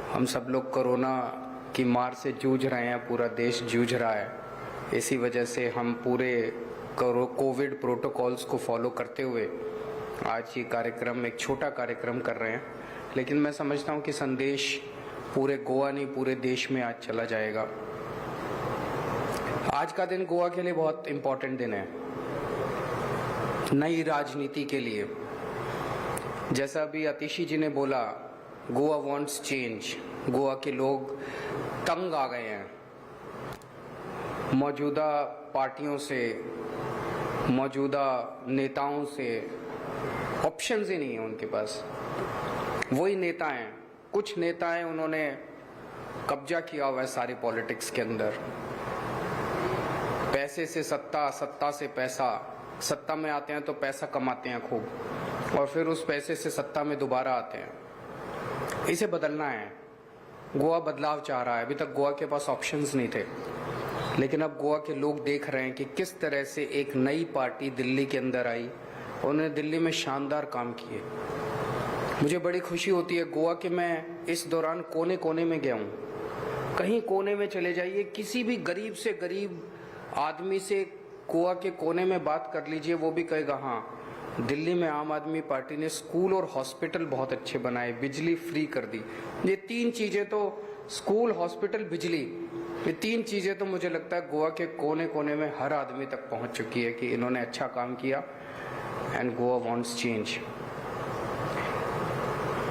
हम सब लोग कोरोना की मार से जूझ रहे हैं, पूरा देश जूझ रहा है। इसी वजह से हम पूरे कोविड प्रोटोकॉल्स को फॉलो करते हुए आज ये कार्यक्रम, एक छोटा कार्यक्रम कर रहे हैं, लेकिन मैं समझता हूँ कि संदेश पूरे गोवा नहीं, पूरे देश में आज चला जाएगा। आज का दिन गोवा के लिए बहुत इम्पोर्टेंट दिन है, नई राजनीति के लिए। जैसा अभी आतिशी जी ने बोला, गोवा वांट्स चेंज। गोवा के लोग तंग आ गए हैं मौजूदा पार्टियों से, मौजूदा नेताओं से। ऑप्शंस ही नहीं है उनके पास। वही नेता हैं, कुछ नेता हैं, उन्होंने कब्जा किया हुआ है सारी पॉलिटिक्स के अंदर। पैसे से सत्ता, सत्ता से पैसा। सत्ता में आते हैं तो पैसा कमाते हैं खूब, और फिर उस पैसे से सत्ता में दोबारा आते हैं। इसे बदलना है। गोवा बदलाव चाह रहा है। अभी तक गोवा के पास ऑप्शंस नहीं थे, लेकिन अब गोवा के लोग देख रहे हैं कि किस तरह से एक नई पार्टी दिल्ली के अंदर आई। उन्होंने दिल्ली में शानदार काम किए। मुझे बड़ी खुशी होती है गोवा के, मैं इस दौरान कोने कोने में गया हूँ। कहीं कोने में चले जाइए, किसी भी गरीब से गरीब आदमी से गोवा के कोने में बात कर लीजिए, वो भी कहेगा हाँ, दिल्ली में आम आदमी पार्टी ने स्कूल और हॉस्पिटल बहुत अच्छे बनाए, बिजली फ्री कर दी। ये तीन चीजें तो, स्कूल, हॉस्पिटल, बिजली, ये तीन चीजें तो मुझे लगता है गोवा के कोने कोने में हर आदमी तक पहुंच चुकी है कि इन्होंने अच्छा काम किया। And Goa wants change.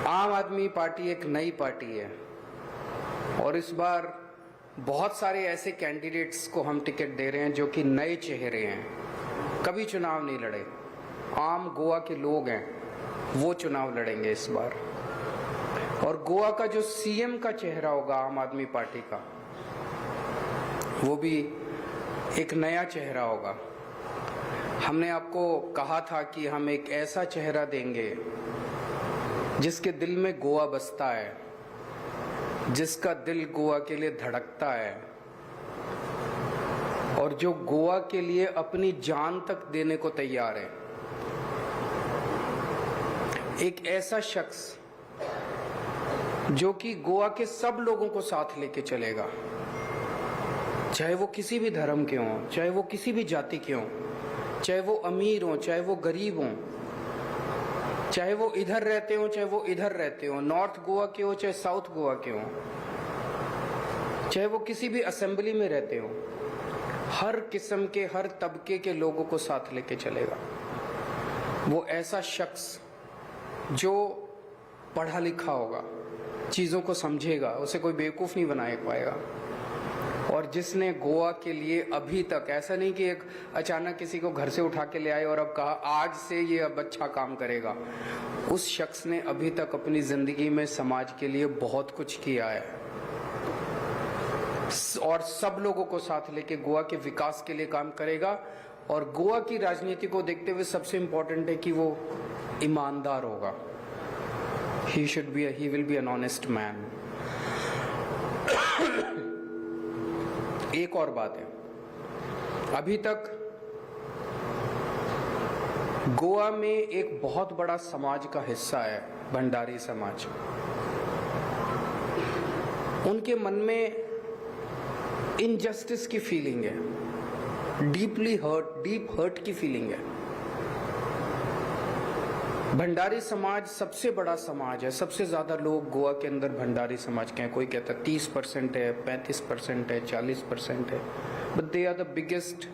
आम आदमी पार्टी एक नई पार्टी है, और इस बार बहुत सारे ऐसे कैंडिडेट्स को हम टिकट दे रहे हैं जो कि नए चेहरे हैं, कभी चुनाव नहीं लड़े। आम गोवा के लोग हैं, वो चुनाव लड़ेंगे इस बार। और गोवा का जो सीएम का चेहरा होगा आम आदमी पार्टी का, वो भी एक नया चेहरा होगा। हमने आपको कहा था कि हम एक ऐसा चेहरा देंगे जिसके दिल में गोवा बसता है, जिसका दिल गोवा के लिए धड़कता है, और जो गोवा के लिए अपनी जान तक देने को तैयार है। एक ऐसा शख्स जो कि गोवा के सब लोगों को साथ लेके चलेगा, चाहे वो किसी भी धर्म के हों, चाहे वो किसी भी जाति के हों, चाहे वो अमीर हों, चाहे वो गरीब हों, चाहे वो इधर रहते हो, चाहे वो इधर रहते हो, नॉर्थ गोवा के हो, चाहे साउथ गोवा के हो, चाहे वो किसी भी असेंबली में रहते हो, हर किस्म के, हर तबके के लोगों को साथ लेके चलेगा। वो ऐसा शख्स जो पढ़ा लिखा होगा, चीजों को समझेगा, उसे कोई बेवकूफ नहीं बना पाएगा, और जिसने गोवा के लिए अभी तक, ऐसा नहीं कि एक अचानक किसी को घर से उठा के ले आए और अब कहा आज से ये अब अच्छा काम करेगा। उस शख्स ने अभी तक अपनी जिंदगी में समाज के लिए बहुत कुछ किया है, और सब लोगों को साथ लेके गोवा के विकास के लिए काम करेगा। और गोवा की राजनीति को देखते हुए सबसे इंपॉर्टेंट है कि वो ईमानदार होगा। he will be an honest man। एक और बात है, अभी तक गोवा में एक बहुत बड़ा समाज का हिस्सा है भंडारी समाज। उनके मन में इनजस्टिस की फीलिंग है, डीप हर्ट की फीलिंग है। भंडारी समाज सबसे बड़ा समाज है, सबसे ज्यादा लोग गोवा के अंदर भंडारी समाज के हैं। कोई कहता है 30% है, 35% है, 40% है, but they are the biggest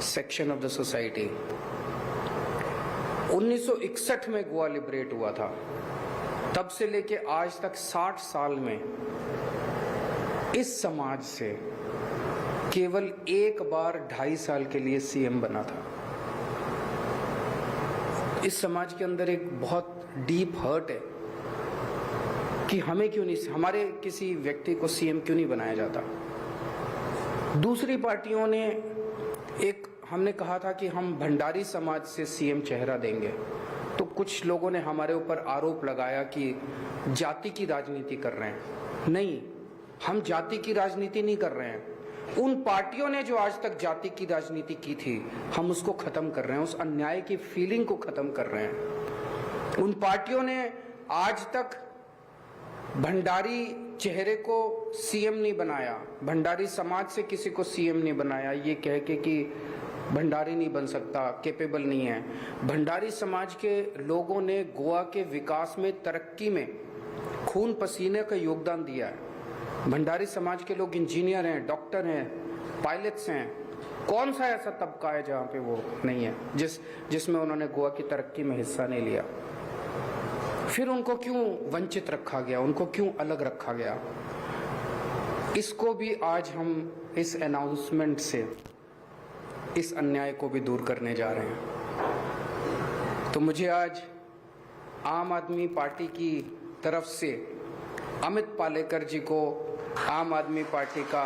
section of the society. 1961 में गोवा लिबरेट हुआ था, तब से लेके आज तक 60 साल में इस समाज से केवल एक बार 2.5 साल के लिए सीएम बना था। इस समाज के अंदर एक बहुत डीप हर्ट है कि हमें क्यों नहीं, हमारे किसी व्यक्ति को सीएम क्यों नहीं बनाया जाता। दूसरी पार्टियों ने हमने कहा था कि हम भंडारी समाज से सीएम चेहरा देंगे, तो कुछ लोगों ने हमारे ऊपर आरोप लगाया कि जाति की राजनीति कर रहे हैं। नहीं, हम जाति की राजनीति नहीं कर रहे हैं। उन पार्टियों ने जो आज तक जाति की राजनीति की थी, हम उसको खत्म कर रहे हैं, उस अन्याय की फीलिंग को खत्म कर रहे हैं। उन पार्टियों ने आज तक भंडारी चेहरे को सीएम नहीं बनाया, भंडारी समाज से किसी को सीएम नहीं बनाया ये कह के कि भंडारी नहीं बन सकता, कैपेबल नहीं है। भंडारी समाज के लोगों ने गोवा के विकास में, तरक्की में खून पसीने का योगदान दिया है। भंडारी समाज के लोग इंजीनियर हैं, डॉक्टर हैं, पायलट्स हैं। कौन सा ऐसा तबका है जहां पे वो नहीं है, जिसमें उन्होंने गोवा की तरक्की में हिस्सा नहीं लिया? फिर उनको क्यों वंचित रखा गया, उनको क्यों अलग रखा गया? इसको भी आज हम इस अनाउंसमेंट से इस अन्याय को भी दूर करने जा रहे हैं। तो मुझे आज आम आदमी पार्टी की तरफ से अमित पालेकर जी को आम आदमी पार्टी का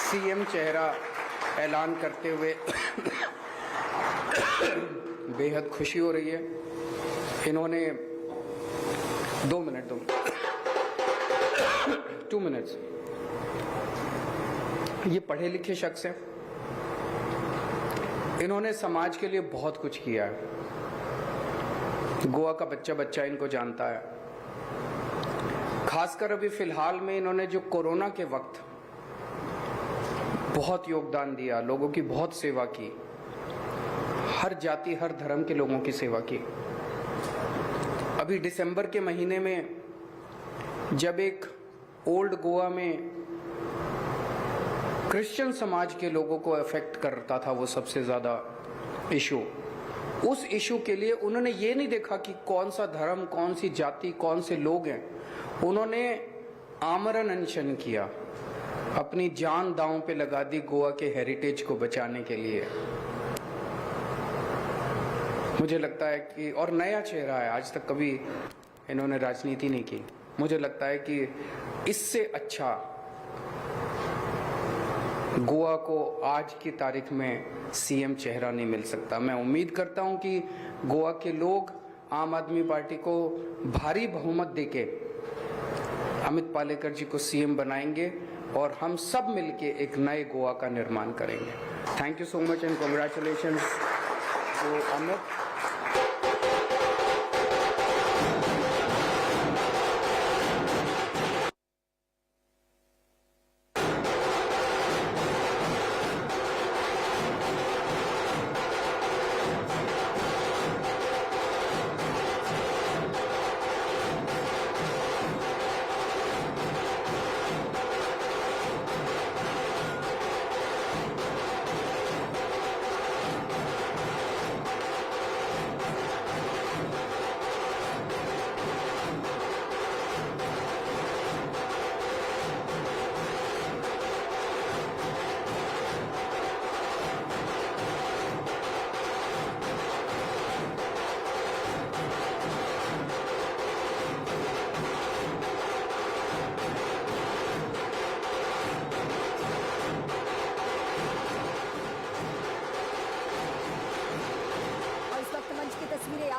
सीएम चेहरा ऐलान करते हुए बेहद खुशी हो रही है। इन्होंने 2 मिनट ये पढ़े लिखे शख्स हैं, इन्होंने समाज के लिए बहुत कुछ किया है। गोवा का बच्चा बच्चा इनको जानता है। खासकर अभी फिलहाल में इन्होंने जो कोरोना के वक्त बहुत योगदान दिया, लोगों की बहुत सेवा की, हर जाति हर धर्म के लोगों की सेवा की। अभी दिसंबर के महीने में जब एक ओल्ड गोवा में क्रिश्चियन समाज के लोगों को अफेक्ट करता था वो सबसे ज्यादा इशू, उस इशू के लिए उन्होंने ये नहीं देखा कि कौन सा धर्म, कौन सी जाति, कौन से लोग हैं। उन्होंने आमरण अनशन किया, अपनी जान दांव पे लगा दी गोवा के हेरिटेज को बचाने के लिए। मुझे लगता है कि, और नया चेहरा है, आज तक कभी इन्होंने राजनीति नहीं की। मुझे लगता है कि इससे अच्छा गोवा को आज की तारीख में सीएम चेहरा नहीं मिल सकता। मैं उम्मीद करता हूं कि गोवा के लोग आम आदमी पार्टी को भारी बहुमत देके अमित पालेकर जी को सीएम बनाएंगे और हम सब मिलके एक नए गोवा का निर्माण करेंगे। Thank you so much and congratulations to Amit.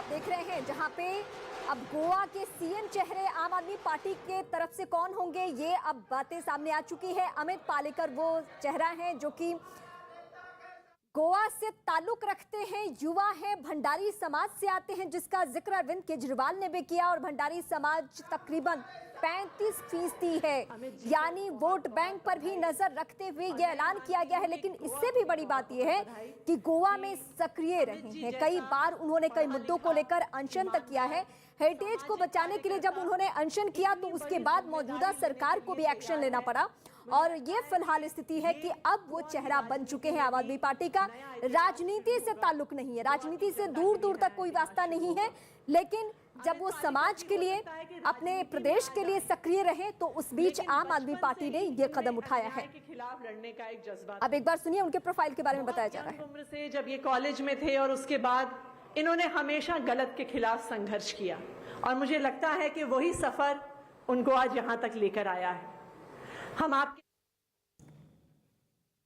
देख रहे हैं जहां पे अब गोवा के सीएम चेहरे आम आदमी पार्टी के तरफ से कौन होंगे, ये अब बातें सामने आ चुकी है। अमित पालेकर वो चेहरा है जो कि गोवा से ताल्लुक रखते हैं, युवा है, भंडारी समाज से आते हैं, जिसका जिक्र अरविंद केजरीवाल ने भी किया। और भंडारी समाज तकरीबन 35% है, यानी वोट बैंक पर भी नजर रखते हुए यह ऐलान किया गया है। लेकिन इससे भी बड़ी बात यह है कि गोवा में सक्रिय रहे हैं। कई बार उन्होंने कई मुद्दों को लेकर अनशन तक किया है। हेरिटेज को बचाने के लिए जब उन्होंने अनशन किया तो उसके बाद मौजूदा सरकार को भी एक्शन लेना पड़ा। और ये फिलहाल स्थिति है कि अब वो चेहरा बन चुके हैं आम आदमी पार्टी का। राजनीति से ताल्लुक नहीं है, राजनीति से दूर दूर तक कोई वास्ता नहीं है, लेकिन जब वो समाज के लिए, अपने प्रदेश के लिए सक्रिय रहे तो उस बीच आम आदमी पार्टी ने ये कदम उठाया है। खिलाफ लड़ने का एक जज्बा। अब एक बार सुनिए उनके प्रोफाइल के बारे में बताया जा रहा है। उम्र से जब ये कॉलेज में थे और उसके बाद इन्होंने हमेशा गलत के खिलाफ संघर्ष किया और मुझे लगता है कि वही सफर उनको आज यहाँ तक लेकर आया है। हम आपके